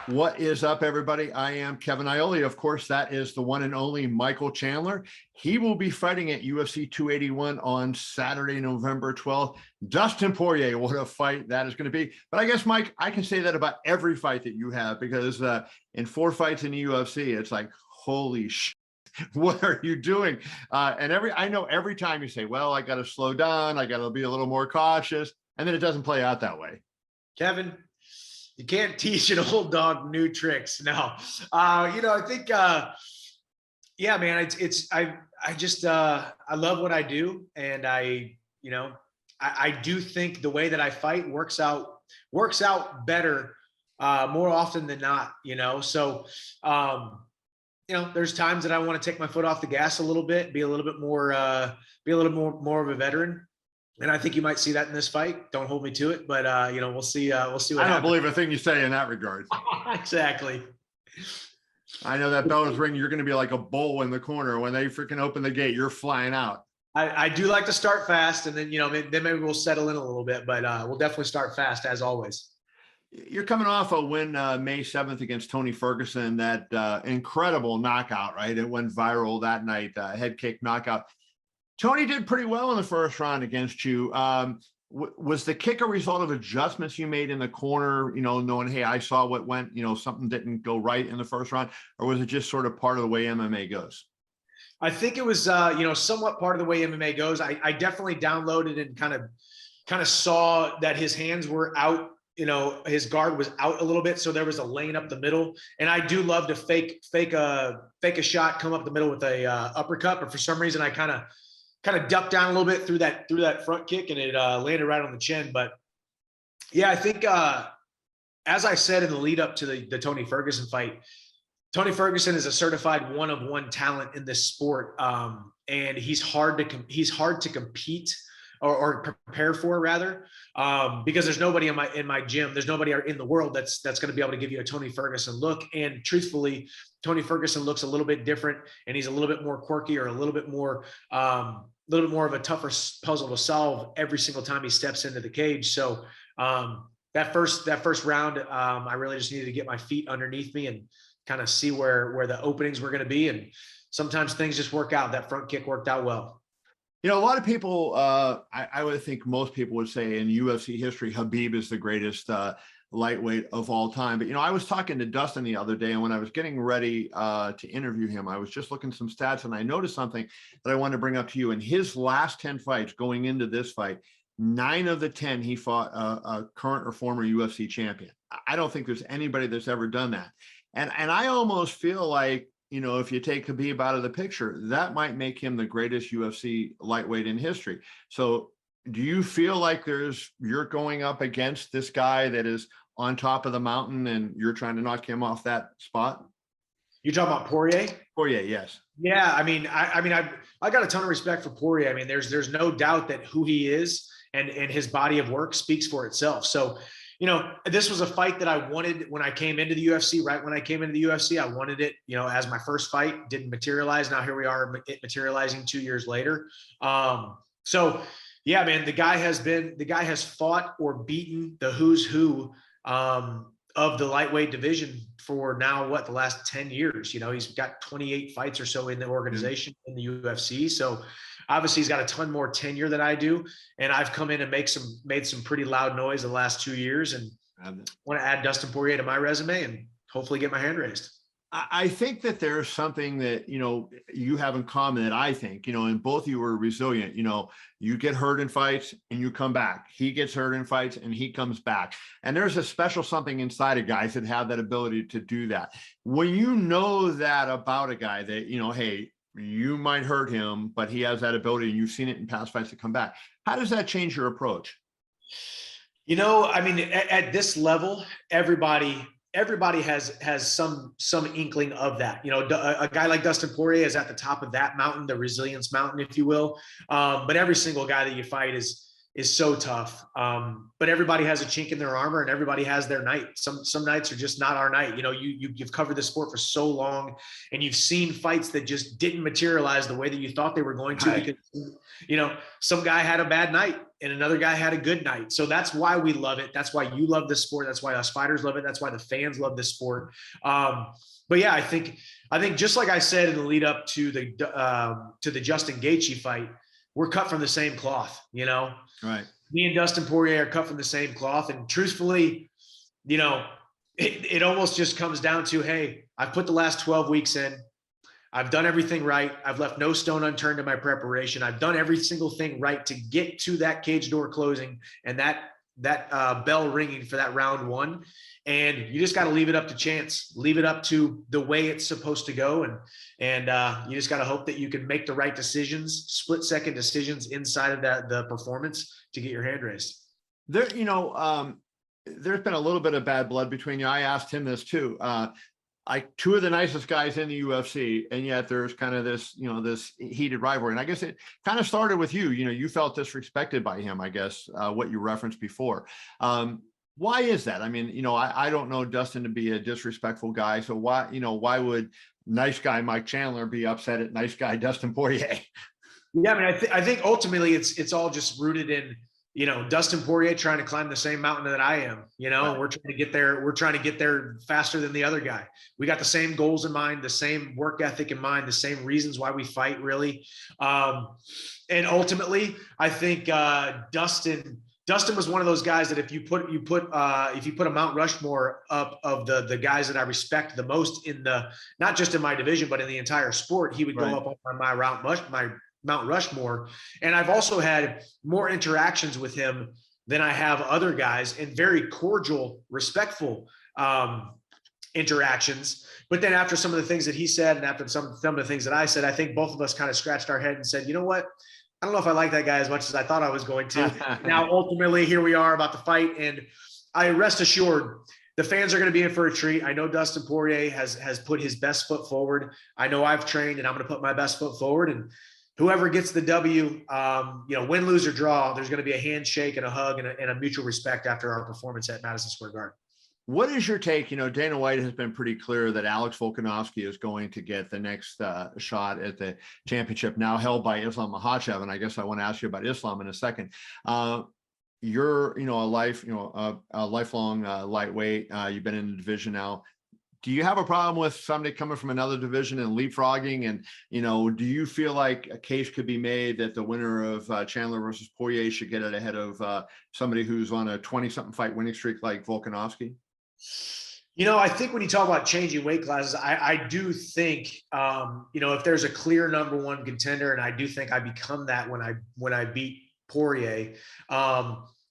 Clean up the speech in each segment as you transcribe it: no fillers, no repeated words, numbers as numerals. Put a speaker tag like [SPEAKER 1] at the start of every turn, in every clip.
[SPEAKER 1] What is up, everybody? I am Kevin Iole. Of course, that is the one and only Michael Chandler. He will be fighting at UFC 281 on Saturday, November 12th. Dustin Poirier, what a fight that is going to be. But I guess, Mike, I can say that about every fight that you have, because in 4 fights in the UFC, it's like, holy shit, what are you doing? I know every time you say, well, I got to slow down, I got to be a little more cautious, and then it doesn't play out that way.
[SPEAKER 2] Kevin, you can't teach an old dog new tricks. No, I think, yeah, man, I love what I do. And I do think the way that I fight works out better, more often than not, so, there's times that I want to take my foot off the gas a little bit, be a little bit more of a veteran. And I think you might see that in this fight. Don't hold me to it, but we'll see. We'll see what happens.
[SPEAKER 1] I don't believe a thing you say in that regard.
[SPEAKER 2] Exactly.
[SPEAKER 1] I know that bell is ringing. You're going to be like a bull in the corner. When they freaking open the gate, you're flying out.
[SPEAKER 2] I do like to start fast, and then then maybe we'll settle in a little bit, but we'll definitely start fast as always.
[SPEAKER 1] You're coming off a win May 7th against Tony Ferguson. That incredible knockout, right? It went viral that night. Head kick knockout. Tony did pretty well in the first round against you. Was the kick a result of adjustments you made in the corner, knowing, hey, I saw what went, something didn't go right in the first round, or was it just sort of part of the way MMA goes?
[SPEAKER 2] I think it was, somewhat part of the way MMA goes. I definitely downloaded and kind of saw that his hands were out, his guard was out a little bit. So there was a lane up the middle, and I do love to fake a shot, come up the middle with a uppercut. But for some reason, I kind of ducked down a little bit through that front kick, and it landed right on the chin. But yeah, I think as I said in the lead up to the Tony Ferguson fight, Tony Ferguson is a certified one-of-one talent in this sport, and he's hard to compete or prepare for, rather, because there's nobody in my gym, there's nobody in the world that's going to be able to give you a Tony Ferguson look. And truthfully, Tony Ferguson looks a little bit different, and he's a little bit more quirky, or a little bit more of a tougher puzzle to solve every single time he steps into the cage. So that first round, I really just needed to get my feet underneath me and kind of see where the openings were going to be. And sometimes things just work out. That front kick worked out well.
[SPEAKER 1] A lot of people, I would think most people would say in UFC history, Khabib is the greatest lightweight of all time. But, I was talking to Dustin the other day, and when I was getting ready to interview him, I was just looking at some stats, and I noticed something that I wanted to bring up to you. In his last 10 fights going into this fight, 9 of the 10, he fought a current or former UFC champion. I don't think there's anybody that's ever done that. And I almost feel like, if you take Khabib out of the picture, that might make him the greatest UFC lightweight in history. So do you feel like you're going up against this guy that is on top of the mountain, and you're trying to knock him off that spot?
[SPEAKER 2] You're talking about Poirier?
[SPEAKER 1] Poirier, yes.
[SPEAKER 2] Yeah, I got a ton of respect for Poirier. I mean, there's no doubt that who he is and his body of work speaks for itself. So, this was a fight that I wanted when I came into the UFC. Right when I came into the UFC, I wanted it, as my first fight. Didn't materialize. Now here we are, it materializing 2 years later. So yeah, man, the guy has fought or beaten the who's who of the lightweight division for now, the last 10 years. He's got 28 fights or so in the organization, in the UFC. So obviously he's got a ton more tenure than I do. And I've come in and made some pretty loud noise the last 2 years, and want to add Dustin Poirier to my resume and hopefully get my hand raised.
[SPEAKER 1] I think that there's something that, you have in common that I think, and both of you are resilient. You get hurt in fights and you come back. He gets hurt in fights and he comes back. And there's a special something inside of guys that have that ability to do that. When you know that about a guy that, hey, you might hurt him, but he has that ability, and you've seen it in past fights to come back. How does that change your approach?
[SPEAKER 2] At this level, everybody has some inkling of that. A guy like Dustin Poirier is at the top of that mountain, the resilience mountain, if you will. But every single guy that you fight is is so tough. But everybody has a chink in their armor, and everybody has their night. Some nights are just not our night. You know, you've covered the sport for so long, and you've seen fights that just didn't materialize the way that you thought they were going to,
[SPEAKER 1] Right.
[SPEAKER 2] because, you know, some guy had a bad night and another guy had a good night. So that's why we love it. That's why you love this sport. That's why us fighters love it. That's why the fans love this sport. But yeah, I think just like I said in the lead up to the Justin Gaethje fight, we're cut from the same cloth, you know.
[SPEAKER 1] Right.
[SPEAKER 2] Me and Dustin Poirier are cut from the same cloth. And truthfully, you know, it almost just comes down to, hey, I've put the last 12 weeks in. I've done everything right. I've left no stone unturned in my preparation. I've done every single thing right to get to that cage door closing and that bell ringing for that round one. And you just got to leave it up to chance, leave it up to the way it's supposed to go. And you just got to hope that you can make the right decisions, split-second decisions inside of the performance to get your hand raised.
[SPEAKER 1] There, you know, there's been a little bit of bad blood between you. I asked him this too. Two of the nicest guys in the UFC, and yet there's kind of this, you know, this heated rivalry. And I guess it kind of started with you. You know, you felt disrespected by him, I guess, what you referenced before. Why is that? I mean, you know, I don't know Dustin to be a disrespectful guy. So why would nice guy Mike Chandler be upset at nice guy Dustin Poirier?
[SPEAKER 2] Yeah, I mean, I think ultimately it's all just rooted in, you know, Dustin Poirier trying to climb the same mountain that I am, you know, and we're trying to get there. We're trying to get there faster than the other guy. We got the same goals in mind, the same work ethic in mind, the same reasons why we fight, really. And ultimately, I think Dustin was one of those guys that if you put a Mount Rushmore up of the guys that I respect the most in not just in my division, but in the entire sport, he would go up on my Mount Rushmore. And I've also had more interactions with him than I have other guys, and very cordial, respectful interactions. But then after some of the things that he said, and after some of the things that I said, I think both of us kind of scratched our head and said, you know what? I don't know if I like that guy as much as I thought I was going to. Now, ultimately, here we are about to fight. And I rest assured, the fans are going to be in for a treat. I know Dustin Poirier has put his best foot forward. I know I've trained, and I'm going to put my best foot forward. And whoever gets the W, you know, win, lose, or draw, there's going to be a handshake and a hug and a mutual respect after our performance at Madison Square Garden. What
[SPEAKER 1] is your take? You know, Dana White has been pretty clear that Alex Volkanovski is going to get the next shot at the championship, now held by Islam Makhachev. And I guess I want to ask you about Islam in a second. You're, you know, a lifelong lightweight. You've been in the division now. Do you have a problem with somebody coming from another division and leapfrogging? And, you know, do you feel like a case could be made that the winner of Chandler versus Poirier should get it ahead of somebody who's on a 20-something fight winning streak like Volkanovski?
[SPEAKER 2] You know, I think when you talk about changing weight classes, I do think, you know, if there's a clear number one contender, and I do think I become that when I beat Poirier,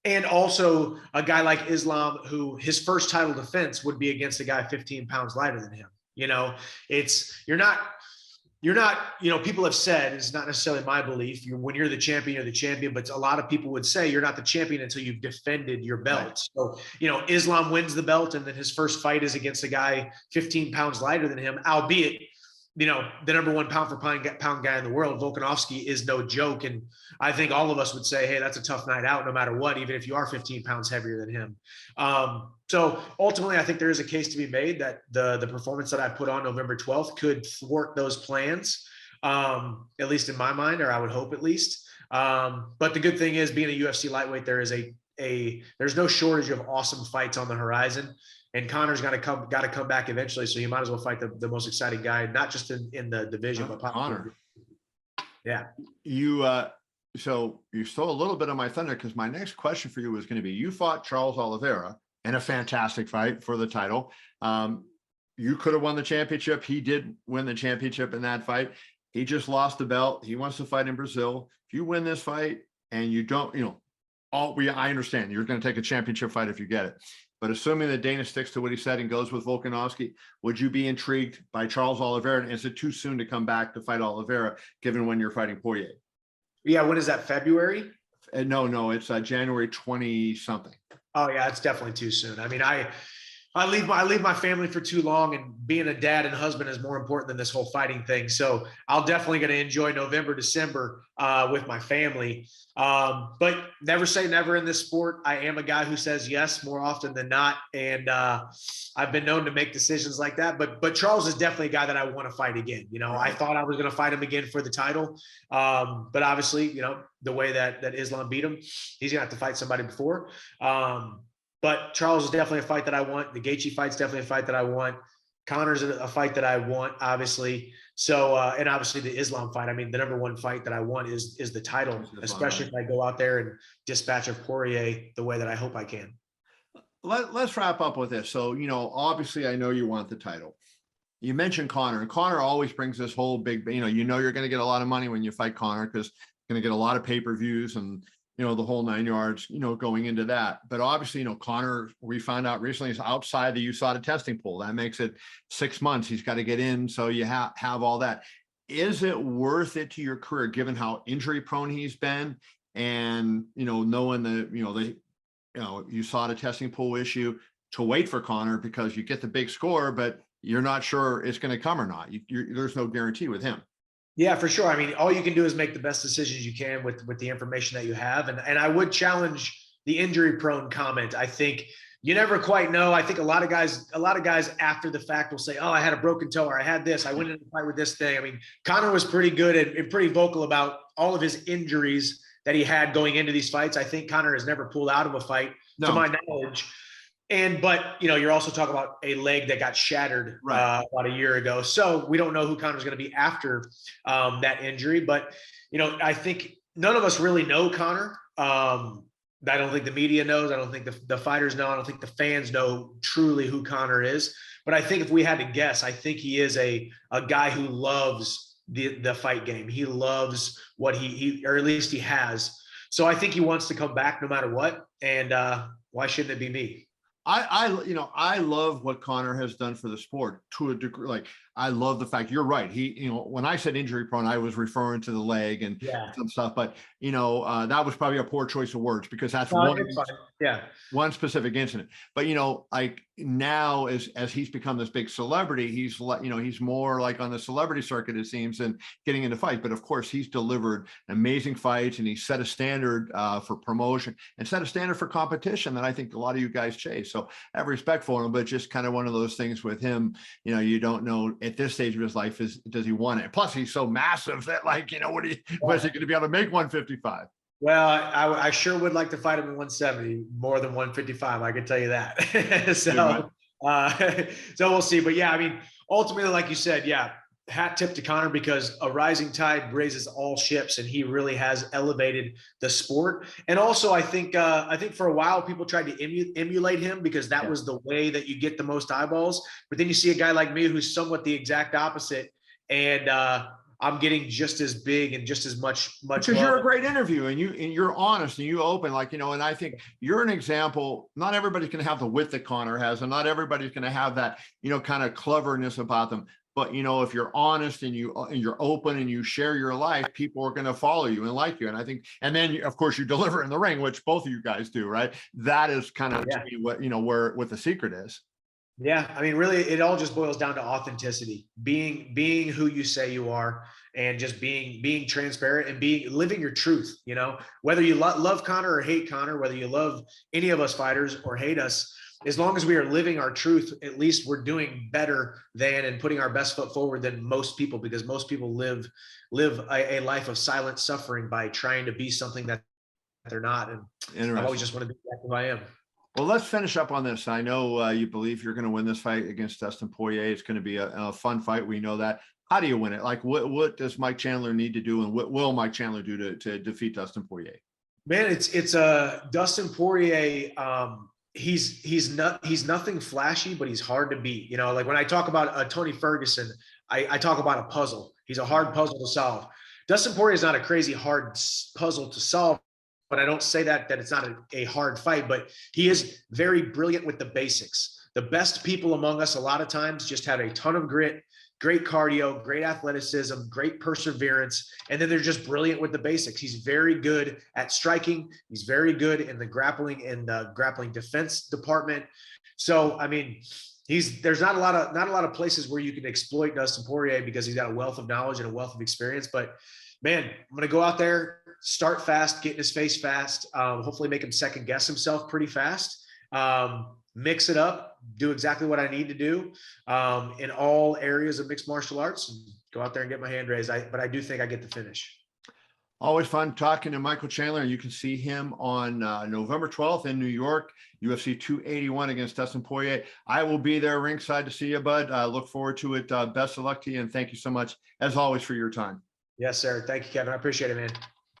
[SPEAKER 2] and also a guy like Islam, who his first title defense would be against a guy 15 pounds lighter than him. You know, you're not, you know, people have said, it's not necessarily my belief, when you're the champion, but a lot of people would say you're not the champion until you've defended your belt. Right. So, you know, Islam wins the belt, and then his first fight is against a guy 15 pounds lighter than him, albeit, you know, the number one pound for pound guy in the world. Volkanovski is no joke. And I think all of us would say, hey, that's a tough night out no matter what, even if you are 15 pounds heavier than him. So ultimately, I think there is a case to be made that the performance that I put on November 12th could thwart those plans, at least in my mind, or I would hope at least. But the good thing is, being a UFC lightweight, there is there's no shortage of awesome fights on the horizon. And Conor's got to come back eventually. So you might as well fight the most exciting guy, not just in the division, but
[SPEAKER 1] Conor.
[SPEAKER 2] Yeah.
[SPEAKER 1] So you stole a little bit of my thunder, because my next question for you was going to be, you fought Charles Oliveira in a fantastic fight for the title. You could have won the championship. He did win the championship in that fight. He just lost the belt. He wants to fight in Brazil. If you win this fight and you don't, you know, I understand you're going to take a championship fight if you get it. But assuming that Dana sticks to what he said and goes with Volkanovski, would you be intrigued by Charles Oliveira? And is it too soon to come back to fight Oliveira, given when you're fighting Poirier?
[SPEAKER 2] Yeah, when is that, February?
[SPEAKER 1] No, it's January 20-something.
[SPEAKER 2] Oh, yeah, it's definitely too soon. I mean, I leave my family for too long, and being a dad and husband is more important than this whole fighting thing. So I'll definitely going to enjoy November, December with my family. But never say never in this sport. I am a guy who says yes more often than not, and I've been known to make decisions like that. But Charles is definitely a guy that I want to fight again. You know, I thought I was going to fight him again for the title, but obviously, you know, the way that Islam beat him, he's gonna have to fight somebody before. But Charles is definitely a fight that I want. The Gaethje fight's definitely a fight that I want. Connor's a fight that I want, obviously. So, and obviously the Islam fight. I mean, the number one fight that I want is the title, especially if I go out there and dispatch of Poirier the way that I hope I can.
[SPEAKER 1] Let's wrap up with this. So, you know, obviously I know you want the title. You mentioned Connor, and Connor always brings this whole big, you know you're going to get a lot of money when you fight Connor, because you're going to get a lot of pay-per-views and, you know, the whole 9 yards, you know, going into that. But obviously, you know, Connor, we found out recently, is outside the USADA testing pool. That makes it 6 months. He's got to get in. So you have all that. Is it worth it to your career, given how injury prone he's been, and, you know, knowing the USADA testing pool issue, to wait for Connor, because you get the big score, but you're not sure it's going to come or not. There's no guarantee with him.
[SPEAKER 2] Yeah, for sure. I mean, all you can do is make the best decisions you can with the information that you have. And I would challenge the injury prone comment. I think you never quite know. I think a lot of guys after the fact will say, oh, I had a broken toe, or I had this, I went in a fight with this thing. I mean, Connor was pretty good and pretty vocal about all of his injuries that he had going into these fights. I think Connor has never pulled out of a fight, to my knowledge. But, you know, you're also talking about a leg that got shattered about a year ago. So we don't know who Connor's going to be after that injury. But, you know, I think none of us really know Connor. I don't think the media knows. I don't think the fighters know. I don't think the fans know truly who Connor is. But I think if we had to guess, I think he is a guy who loves the fight game. He loves what he or at least he has. So I think he wants to come back no matter what. And why shouldn't it be me?
[SPEAKER 1] I love what Connor has done for the sport to a degree. Like, I love the fact, you're right. He, you know, when I said injury prone, I was referring to the leg and some stuff, but, you know, that was probably a poor choice of words, because that's one specific incident. But, you know, like now as he's become this big celebrity, he's more like on the celebrity circuit, it seems, and getting into fights. But of course, he's delivered amazing fights, and he set a standard for promotion and set a standard for competition that I think a lot of you guys chase. So I have respect for him, but just kind of one of those things with him, you know, you don't know at this stage of his life, does he want it? Plus, he's so massive that, like, you know, was he going to be able to make 155?
[SPEAKER 2] Well, I sure would like to fight him in 170 more than 155. I can tell you that. So we'll see. But yeah, I mean, ultimately, like you said, hat tip to Connor, because a rising tide raises all ships, and he really has elevated the sport. And also, I think for a while people tried to emulate him, because that was the way that you get the most eyeballs. But then you see a guy like me who's somewhat the exact opposite, and I'm getting just as big and just as much.
[SPEAKER 1] Because you're a great interview, and you're honest and you open, like, you know, and I think you're an example. Not everybody's going to have the wit that Connor has, and not everybody's going to have that, you know, kind of cleverness about them. But, you know, if you're honest and you're open and you share your life, people are going to follow you and like you. And I think, and then of course you deliver in the ring, which both of you guys do, right? That is kind of to me what, you know, what the secret is.
[SPEAKER 2] Yeah. I mean, really, it all just boils down to authenticity, being who you say you are, and just being transparent and living your truth. You know, whether you love Connor or hate Connor, whether you love any of us fighters or hate us, as long as we are living our truth, at least we're doing better than and putting our best foot forward than most people, because most people live a life of silent suffering by trying to be something that they're not. And I've always just wanted to be who I am.
[SPEAKER 1] Well, let's finish up on this. I know you believe you're going to win this fight against Dustin Poirier. It's going to be a fun fight. We know that. How do you win it? Like, what does Mike Chandler need to do, and what will Mike Chandler do to defeat Dustin Poirier?
[SPEAKER 2] Man, it's Dustin Poirier. He's nothing flashy, but he's hard to beat. You know, like when I talk about Tony Ferguson, I talk about a puzzle. He's a hard puzzle to solve. Dustin Poirier is not a crazy hard puzzle to solve, but I don't say that it's not a hard fight, but he is very brilliant with the basics. The best people among us, a lot of times, just have a ton of grit, great cardio, great athleticism, great perseverance. And then they're just brilliant with the basics. He's very good at striking. He's very good in the grappling and the grappling defense department. So, I mean, there's not a lot of places where you can exploit Dustin Poirier because he's got a wealth of knowledge and a wealth of experience. But man, I'm going to go out there, start fast, get in his face fast, hopefully make him second guess himself pretty fast. Mix it up, do exactly what I need to do in all areas of mixed martial arts, and go out there and get my hand raised. But I do think I get the finish.
[SPEAKER 1] Always fun talking to Michael Chandler, and you can see him on November 12th in New York, UFC 281 against Dustin Poirier. I will be there ringside to see you, bud. Look forward to it. Best of luck to you, and thank you so much, as always, for your time.
[SPEAKER 2] Yes, sir. Thank you, Kevin. I appreciate it, man.